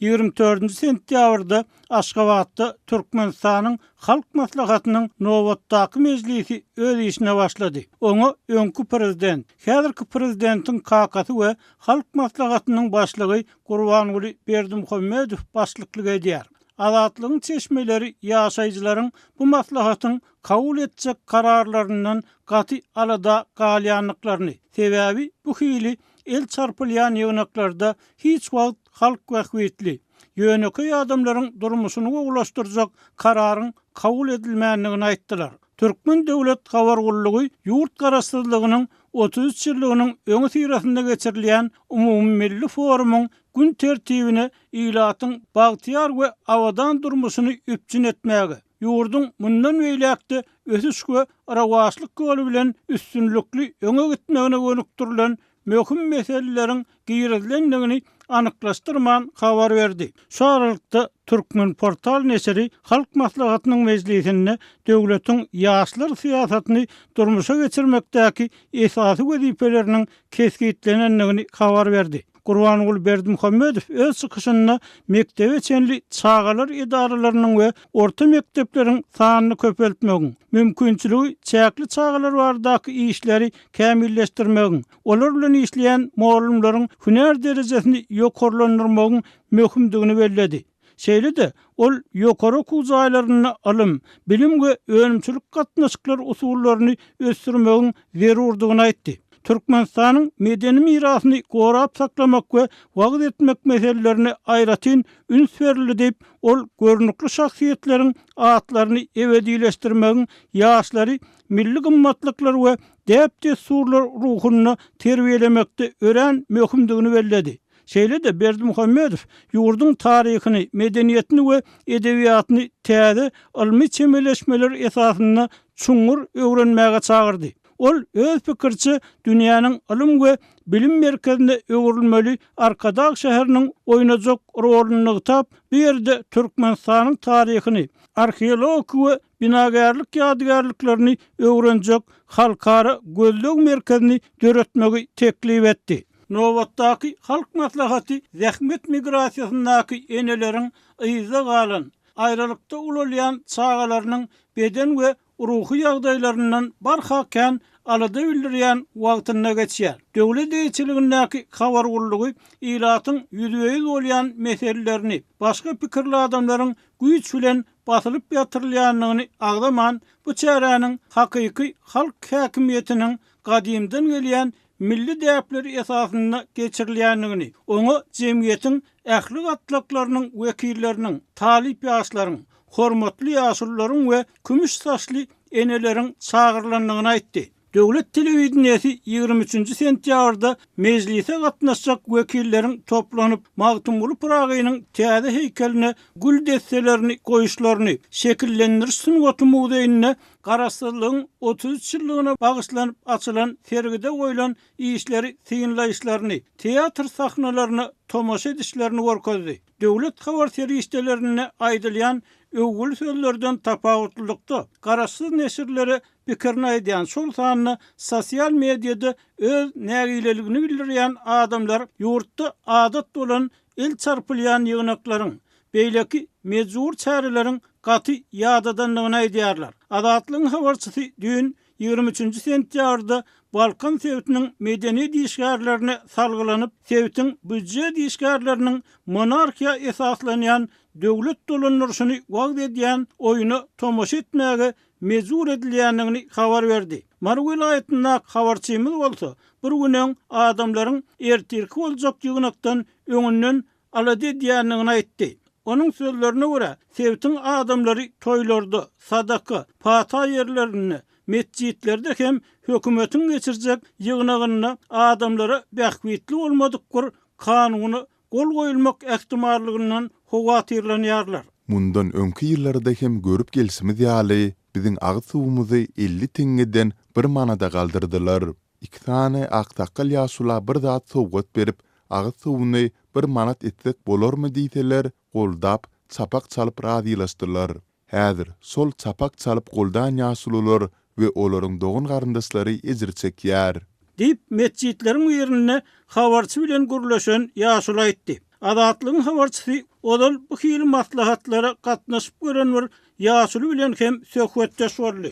24 sentýabrda Aşgabatda Türkmenistanyň Halk Maslahatynyň nowatdaky mejlisi öz işine başlady. Oňa öňkü prezident, häzirki prezidentiň kakasy we Halk Maslahatynyň başlygy Gurbanuly Berdimuhammedow başlyklyk edýär. Azatlygyň çeşmeleri ýaşaýjylaryň bu maslahatyň kabul etjek kararlaryndan gaty alada galýanlyklaryny, sebäbi bu hili el çarpylýan ýygnaklarda hiç wagt halk wäkilli ýöneköy adamlaryň durmuşyny ulaşdyrjak kararyň kabul edilmänligini aýtdylar. Türkmen döwlet habargullygy ýurt garaşsyzlygynyň 33 ýyllygynyň öňü sirasynda geçirilýän umumilli forumyň gün tertibine ilatyň bagtyar we awadan durmuşyny üpçün etmäge, ýurdun mundan beýlekde ösüş we arawaçlyk göli bilen üstünlükli öňe gitmegine gönükdirilen möhüm meseleleriň giýirilýändigini anyklaşdyrman habar berdi. Şu aralykda Türkmen portal neseri Halk Maslahatynyň mejlisinde döwletiň ýaşlar siýasatyny durmuşa geçirmekdäki esasy wezipeleriniň kesgitlenendigini habar berdi. Gurbanuly Berdimuhammedow öz çykyşynda mektebe çenli çağalar idaralarynyň we orta mektepleriň sanyny köpeltmegiň, mümkinçiligi çäkli çağalar bardaky işleri kämilleşdirmegiň, olar bilen işleýän muallimlaryň hüner derejesini ýokarlandyrmagyň möhümdigini belledi. Şeýle-de ol ýokary kuzaýlaryny alym, bilim we önümçilik gatnaşyklar usullaryny ösdürmegiň zerurdygyny aýtdy. Türkmenistanyň medeni mirasyny gorap saklamak we wagt etmek meselelerini aýratyn üns berildi diýip ol görnükli şahsiýetleriň atlaryny ebedileşdirmegiň ýaşlary milli gymmatlyklar we däpde surlar ruhuny terbiýelemekde ören möhümdigini belledi. Şeýle-de Berdimuhammedow ýurdun taryhyny, medeniýetini we edebiýatyny täze ilmi çemeleşmeler esasynda çuňur öwrenmäge çagyrdy. Ol öz pikirçi dünýäniň ilim we bilim merkezine öwrilmeli Arkadag şäheriniň oýnajak roluny tap bu ýerde Türkmenistanyň taryhyny, arheolog we binagarlyk ýadygärliklaryny öwrenjek halkara gözleg merkezini döretmegi teklip etdi. Nowatdaky Halk Maslahaty zähmet migrasiýasyndaky eneleriň yza galan, aýralykda ulalýan çağalarynyň beden we ruhy ýagdaýlaryndan barhaken alada bildirýän wagtyna geçýär. Döwlet eýçiligindäki habargullygy ilatyň ýüzüýiz bolýan meselelerini, başga pikirli adamlaryň güýç bilen basylyp ýatyrylýanlygyny agdaman bu çäräniň hakyky halk häkimiýetiniň gadymdan gelýän milli däpleri esasynda geçirilýänligini, oňa jemgyýetiň ähli gatlaklarynyň wekilleriniň, talip ýaşlaryň, hormatly ýaşullaryň we kümüş saçly eneleriň çağırlandygyny aýtdy. Döwlet telewizionyasy 23 sentýabrda mejlise gatnaşjak wekilleriň toplanyp Magtymguly Pragynyň täze heykeline gül destelerini goýuşlaryny şekillendiriş sungaty muzeýine garaşsyzlygyň 33 ýyllygyna bagyşlanyp açylan sergide goýulan işleri synlaýyşlaryny, teatr sahnalaryny tomaşa edişlerini görkezdi. Döwlet habar serişdelerine aýdylýan öwgül sözlerden tapawutlykda garaşsyz nesirleri pikirini aýdýan şol sanyny sosial mediada öz nägileligini bildirýän adamlar ýurtda adat bolan el çarpylýan ýygnaklaryň, beýleki mejbur çäreleriň gaty ýadadanlygyny aýdýarlar. Azatlygyň habarçysy dün 23 sentýabrda Balkan Sewitiniň medeni diýişgärlerine salgylanyp, Sewitiň büdje diýişgärleriniň monarkiýa esaslanýan döwlet dolanýaryny wagt edýän oýuny tomaşa etmäge mejbur edilýänligini habar berdi. Mar vilayatyna habarçymyz bolsa, bir güneň adamlaryň ertirki boljak ýygnakdan öňünden alady edýänligini aýtdy. Onun sözlerine göre Sewitiň adamlary toýlarda, sadaka, pata ýerlerini, mescitlerde hem hökümetin geçirjek ýygnagyny adamlara bähwitli bolmadyk bir kanuny gol goýulmak ähtimarlygyndan howatyrlanýarlar. Mundan öňkü ýyllarda hem görüp gelsimiz ýaly biziň agy suwumuzy 50 teňgeden bir manada galdyrdylar. Iki tane aqtaqqal ýaşula bir zat sowgat berip, agy suwuny bir manat etsek bolarmy diýseler, goldap, çapak çalyp razylaşdylar. Häzir sol çapak çalyp goldan ýaşulylar we olaryň dogun garyndaşlary ejir çekýär. Dip mescitleriň ýerine habarçy bilen gürleşen ýaşula aýtdy. Adatlygyň habarçysy odal bu hili maslahatlara gatnaşyp gören bir ýaşuly bilen hem söhbetdeş boldy.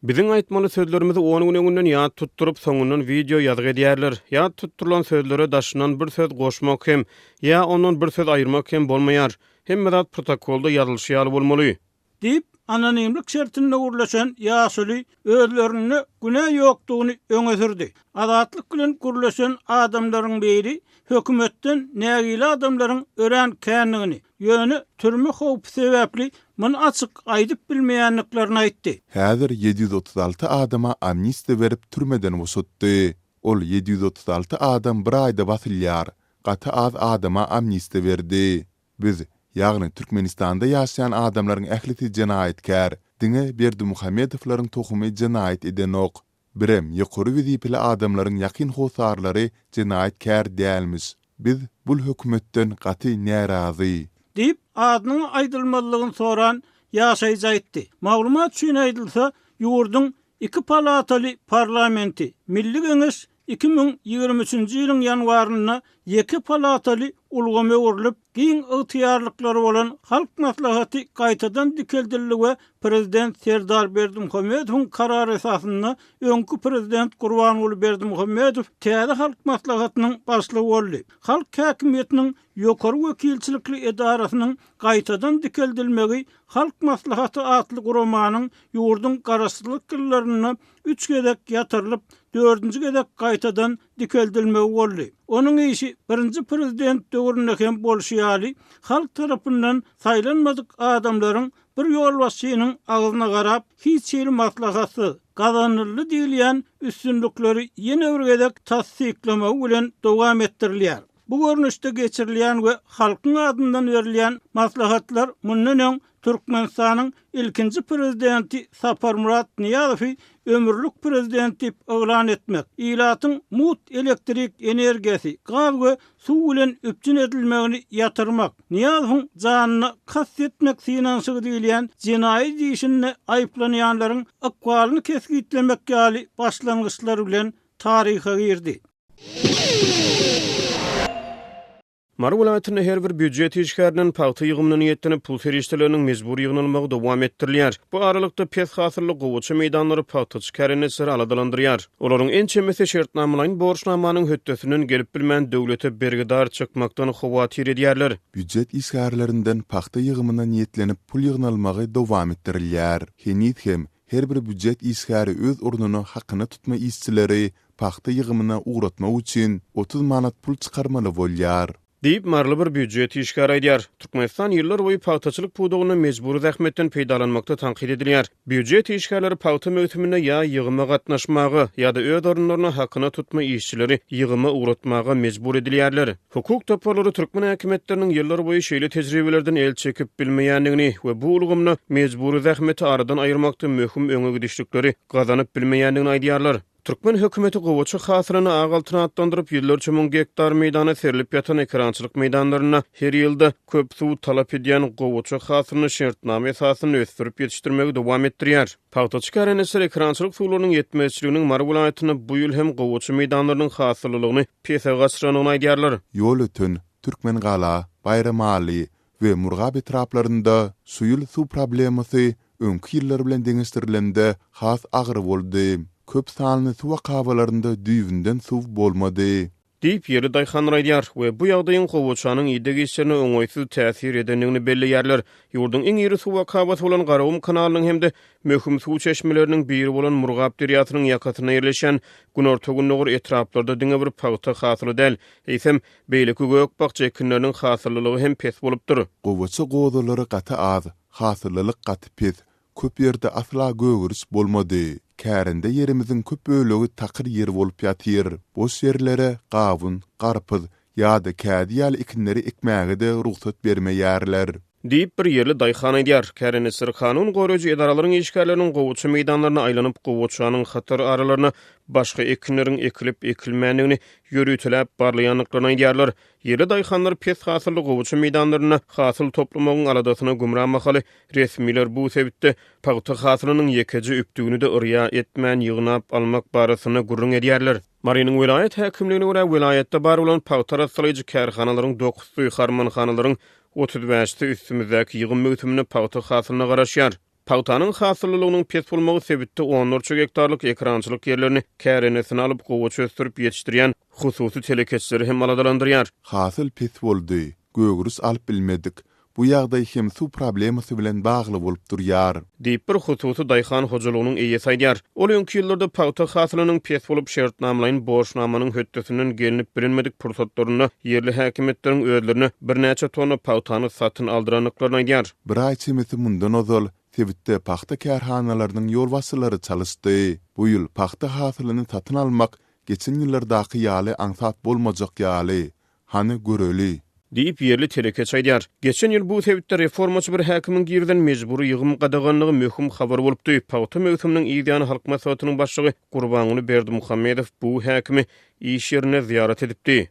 Biziň aýtmaly sözlerimizi onuň öňünden ýat tutturup soňundan video ýazyk edýärler. Ýat tutturulan sözlere daşynan bir söz goşmak hem ýa ondan bir söz aýyrmak hem bolmaýar. Hemme zat protokolda ýazylşýaly bolmaly. Dip anonimlik şertinde gurlaşan ýaşuly özlerini günä ýokdugyny öňe sürdi. Adatlyk bilen gurlaşan adamlaryň biri hökümetden nägili adamlaryň ören känligini, ýöne türme howpy sebäpli mun açyk aýdyp bilmeýänliklaryny aýtdy. Häzir 736 adama amnistiýa berip türmeden boşatdy. Ol 736 adam bir aýda basylýar. Gaty az adama amnistiýa berdi. Biz ýagny Türkmenistanda ýaşaýan adamlaryň ählisi jenaýetkär, diňe Berdimuhammedowylaryň tohumy jenaýet eden ok. Birem ýokary wezipeli adamlaryň ýakyn hosarlary jenaýetkär dälmiş. Biz bul hökümetden gaty närazy. Dip adynyň aýdylmalygyny soran ýaşaýjy aýtdy. Maglumat üçin aýdylsa, ýurduň 2 palataly parlamenti Milli Geňeş 2023-nji ýylyň ýanwaryna 2 palataly ulgamy urulup, giň ygtyýarlyklary bolan halk maslahaty gaýtadan dikeldiriligi Prezident Serdar Berdimuhammedowyň karary esasyna öňkü prezident Gurbanuly Berdimuhammedow täze halk maslahatynyň başlygy boldy. Halk häkimiýetiniň ýokary wekilçilikli edarasynyň gaýtadan dikeldilmegi halk maslahaty atly guramanyň ýurduň garaşsyzlyk gillerini 3 gedek ýatyrylyp, 4-nji gedek gaýtadan dikeldilmegi boldy. Onuň işi birinji prezident döwründe hem bolşýaly, halk tarapyndan saýlanmadyk adamlaryň bir ýolbaşçynyň agyzyna garap, hiç ýeri maslahaty gazanyrly diýilýän üstünlükleri ýene bir gedek tasdiklemek bilen dowam etdirilýär. Bu görnüşde geçirilýän we halkyň adyndan berilýän maslahatlar mundan öň Türkmenistanyň ilkinji prezidenti Saparmurat Niýazowy ömürlük prezident dip oglan etmek, ilatyň mut elektrik energiýasy, gaz we suw bilen üpjün edilmegini ýatyrmak, Niýazowyň janyna kastetmek synanşygy diýilýän jenaý diýişinde aýplanýanlaryň akwalyny keskitlemek ýaly başlangyçlar bilen taryha girdi. Mar welaýatyna her bir büdjet işgärinin paýty ýygymyny ýetdirip pul ferişteleriniň mezburi ýygynylmagy dowam etdirilýär. Bu aralykda pes hasyrly gowuçy meýdanlary paýty işgärenleri aladalandyrýar. Olaryň en çemesi şertnamalaryň borçnamanyň hötdesinden gelip bilmän döwlete bergidar çykmakdan howatyr edýärler. Büdjet işgärlerinden paýty ýygymyna niýetlenip pul ýygynylmagy dowam etdirilýär. Henit hem her bir büdjet işgäri öz ornuny hakyny tutma işçileri paýty ýygymyna uğratmak üçin 30 manat pul çykarmaly bolýar. Deyip marly bir büdjet işgär edýär. Türkmenistan ýyllar boýy paýtaçylyk pudugyny mejburi zähmetden peýdalanmakda tanqid edilýär. Büdjet işgärleri paýta möhümine ýa ýygyma gatnaşmagy ýa-da öz orunlaryny hakyna tutma işçileri ýygyma uğratmaga mejbur edilýärler. Hukuk topalary türkmen häkimetleriniň ýyllar boýy şeýle tejribelerden el çekip bilmeýänligini we bu ulgamny mejburi zähmeti aradan aýyrmakda möhüm öňe gidişlikleri gazanyp bilmeýänligini aýdýarlar. Türkmen hökümeti gowuçy hasyryny agaltyna atlandyryp ýyllarça 1000 hektar meýdana serilip ýatan ekrançylyk meýdanlaryna her ýylda köp suw talap edýän gowuçy hasyryny şertname esasyny ösdürip ýetişdirmegi dowam etdirýär. Paýta çykaranysy ekrançylyk suwlarynyň ýetmezçiliginiň mar welaýatyny bu ýyl hem gowuçy meýdanlarynyň hasyrlylygyny pese gaçyranyny aýdýarlar. Ýol ötün Türkmen Gala, Bayramaly we Murgab etraplarynda suýul suw problemasy öňkü ýyllar bilen deňeşdirilende has agyr boldy. Köp sanly suw kabalarynda düýünden suw bolmady. Deyip ýeri daýhanlar aýdýar we bu ýagdaýyň gowuçanyň ýerde geçişine oňaýsyz täsir edenligini belleýärler. Ýurdun iň ýeri suw kabasy bolan Garawum kanalynyň hemde möhüm suw çeşmeleriniň biri bolan Murgab derýasynyň ýakatyna ýerleşen Günortagun etraplarda diňe bir paýta hasyry däl. Eýsem beýle Gökbakça ekinleriniň hasyrlylygy hem pes bolupdyr. Gowuçy gowdalary gaty az, hasyrlylyk gaty pes. Köp ýerde asla göwüriş bolmady. Kärinde ýerimiziň köp bölegi takyr ýeri bolup ýatyr. Boş ýerlere gawun, garpyz ýa-da kädi ýaly ekinleri ekmäge de ruhsat bermeýärler. Deyip bir yerli dayxan edýär. Kärenesi kanun gorucu edaralaryň işgärleriniň gowuçy meýdanlaryna aýlanyp gowuçanyň hatar aralaryna başga ekinleriň ekilip ekilmänligini ýörütläp barlaýanlyklaryny aýdýarlar. Yerli dayxanlar pes hasyrly gowuçy meýdanlaryna hasyl toplamagyň aladasyna gumranmahaly resmiler bu sebitde paýta hasylynyň ýekeji üpdügini de ırya etmän ýygnap almak barasyna gurrun edýärler. Mariniň vilayet häkimligine görä vilayetde bar bolan paýta raslyjy kärhanalaryň 9 suý harmanhanalaryň 35-ti üstümizdäki ýygyň möhümini paýta hasylyna garaşýar. Paýtanyň hasyllygynyň pes bolmagy sebitde 14 hektarlyk ekrançylyk ýerlerini kärenesine alyp gowuçy östürip ýetişdirýän hususy telekeçleri hem aladalandyrýar. Hasyl pes boldy, göwrüs alyp bilmedik. Bu ýagdaý hem su problemasy bilen bagly bolup durýar. Diýip bir hususy dayxan hojalygynyň eýesi aýdýar. Ol öňki ýyllarda paýta hasylynyň pes bolup şertnamalaryň borçnamanyň höttesinden gelinip bilinmedik pursatlaryny yerli häkimetleriň özlerini bir näçe tonna paýtany satyn aldyranyklaryny aýdýar. Bir ay çemeti mundan ozal Tebitde paxta kärhanalarynyň ýol wasylary çalysdy. Bu ýyl paxta hasylyny satyn almak geçen ýyllardaky ýaly aňsat bolmajak ýaly. Hany göreli. Diýip yerli telekeç aýdýar. Geçen ýyl bu sebitde reformaçy bir häkimiň girden mejbury ýygym gadaganlygy möhüm habar bolupdy. Paýta möhüminiň ýa-da halk maslahatynyň başlygy Gurbanyny Berdimuhammedow bu häkimi iş ýerine ziyaret edipdi.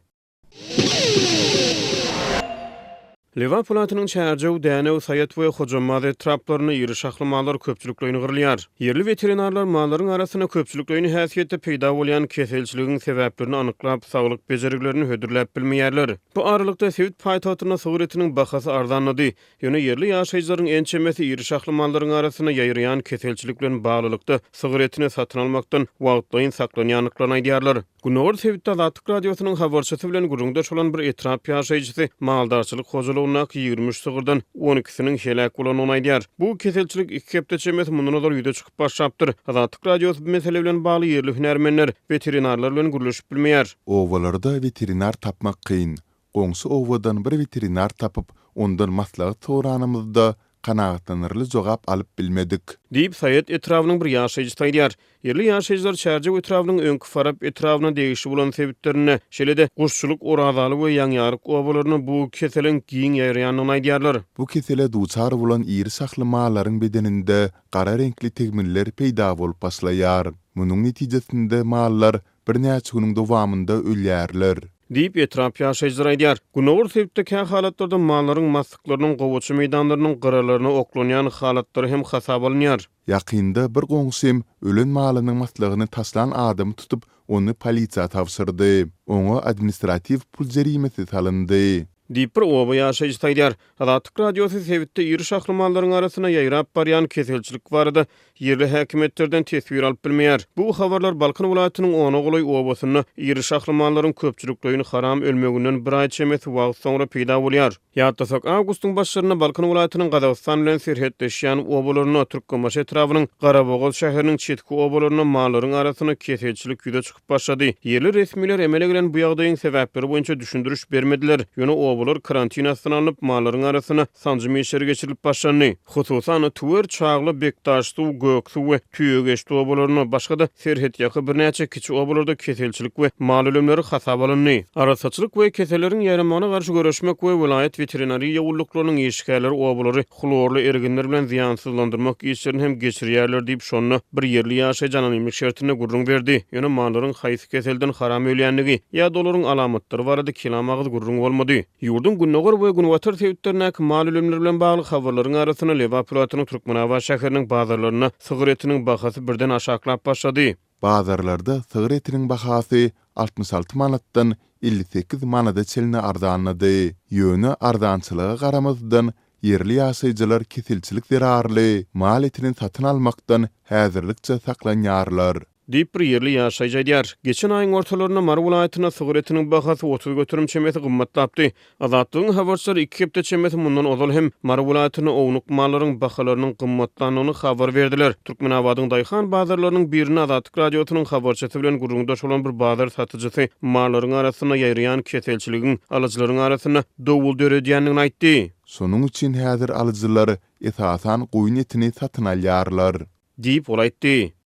Leva Polatynyň çärjew däne we Sayat we Hojamaz etraplaryny ýyry şahlamalar köpçüliklerini gyrlýar. Yerli veterinarlar mallaryň arasyna köpçüliklerini häsiýetde peýda bolýan keselçiligiň sebäplerini anyklap, saglyk bejeriklerini hödürläp bilmeýärler. Bu aralykda Sewit paýtatyna sugretiniň bahasy arzanlady. Ýöne yerli ýaşaýjylaryň ençemesi ýyry şahlamalaryň arasyna ýaýryan keselçilik bilen baglylykda sugretini satyn almakdan wagtlaýyn saklanýanlyklaryny aýdýarlar. Gunor Sewitde Azatlyk radiosynyň habarçysy bilen gurrunda şolan bir etrap ýaşaýjysy maldarçylyk hojalygyna 23 sygyrdan 12-siniň helak bolanyny aýdýar. Bu keselçilik 2 hepde çemet mundan ýüde çykyp başlapdyr. Azatlyk radiosy bu mesele bilen bagly yerli hünärmenler, veterinarlar bilen guruluşyp bilmeýär. Owalarda veterinar tapmak kyn. Goňsy owadan bir veterinar tapyp ondan maslahat soranymyzda kanagatlanyrly jogap alyp bilmedik. Diýip Sayat etrawynyň bir ýaşaýjysy aýdýar. Yerli ýaşaýjylar çärje etrawynyň öňkü farap etrawyna degişi bolan sebäplerini, şeýle-de guşçuluk orazaly we ýaňýaryk owalaryny bu keseliň giň ýaýranyny aýdýarlar. Bu kesele duçar bolan ýyry sahlamaalaryň bedeninde gara renkli tegminler peýda bolup başlaýar. Munyň netijesinde mallar bir näçe güniň dowamında ölýärler. Diýip etrap ýaşaýjylar aýdýar. Gunawr sebäpde kän halatlarda mallaryň maslyklarynyň gowuçy meýdanlarynyň gyralaryna oklanýan halatlary hem hasap alınýar. Ýakynda bir goňsym ölen malynyň maslygyny taslan adam tutup onu polisiýa tapşyrdy. Oňa administrativ pul jerimesi salyndy. Diýip bir oba ýaşaýjy aýdýar. Azatlyk radiosy Sewitde ýyry şahlamalarnyň arasyna ýaýrap barýan keselçilik barada yerli häkimetlerden tesbir alyp bilmeýär. Bu habarlar Balkan welaýatynyň Onogoly obasyny ýyry şahlamalaryň köpçüliklerini haram ölmeginden bir ay çemet wagt soňra peýda bolýar. Ýa-da awgustyň başlaryna Balkan welaýatynyň Gazawstan bilen serhetdeşýän obalaryny Türkmenbaş etrawynyň Garabogol şäheriniň çetki obalaryna mallaryň arasyna keselçilik ýüde çykyp başlady. Yerli resmiler emele gelen bu ýagdaýyň sebäpleri boýunça düşündürüş bermediler. Ýöne obalar karantinasyndan alyp mallaryň arasyna sanjy meşeri geçirilip başlandy. Hususan Tuwer çagly Bektaşly Göksu we Tüýegeşli obalaryny başga da serhet ýaky bir näçe kiçik obalarda keselçilik we mal ölümleri hasap alındy. Arasaçylyk we keselleriň ýaramana garşy görüşmek we vilayet veterinariýa ýawlyklarynyň işgärleri obalary xlorly erginler bilen ziýansızlandyrmak işlerini hem geçirýärler diýip şonu bir yerli ýaşaýjy anonimlik şertine gurrun berdi. Ýöne mallaryň haýsy keselden haram ölýänligi ýa dolaryň alamatları barada kilamagy gurrun bolmady. Ýurdun Gunnogor we Gunwatar sebäplerine mal ölümleri bilen bagly habarlaryň arasyna Leva Polatynyň Türkmenawa şäheriniň bazarlaryna sigaretiniň bahasy birden aşaklap başlady. Bazarlarda sigaretiniň bahasy 66 manatdan 58 manada çeline arzanlady. Ýöne arzançylyga garamazdan yerli ýaşaýjylar kesilçilik zerarly mal etini satyn almakdan häzirlikçe saklanýarlar. Diýip bir yerli ýaşaýjy aýdýar. Geçen aýyň ortalaryna Mar welaýatyna sigaretiniň bahasy 30 götürüm çemeti gymmatlapdy. Azatlygyň habarçylary 2 hepde çemeti mundan ozal hem Mar welaýatyna ownuk mallaryň bahalarynyň gymmatlanyny habar berdiler. Türkmenawadyň daýhan bazarlarynyň birini Azatlyk radiosynyň habarçysy bilen gurrunda bolan bir bazar satyjysy mallaryň arasyna ýaýryan keselçiligiň alyjylaryň arasyna dowul döredýänligini aýtdy. Sonuň üçin häzir alyjylar esasan goýun etini satyn alýarlar. Diýip ol aýtdy.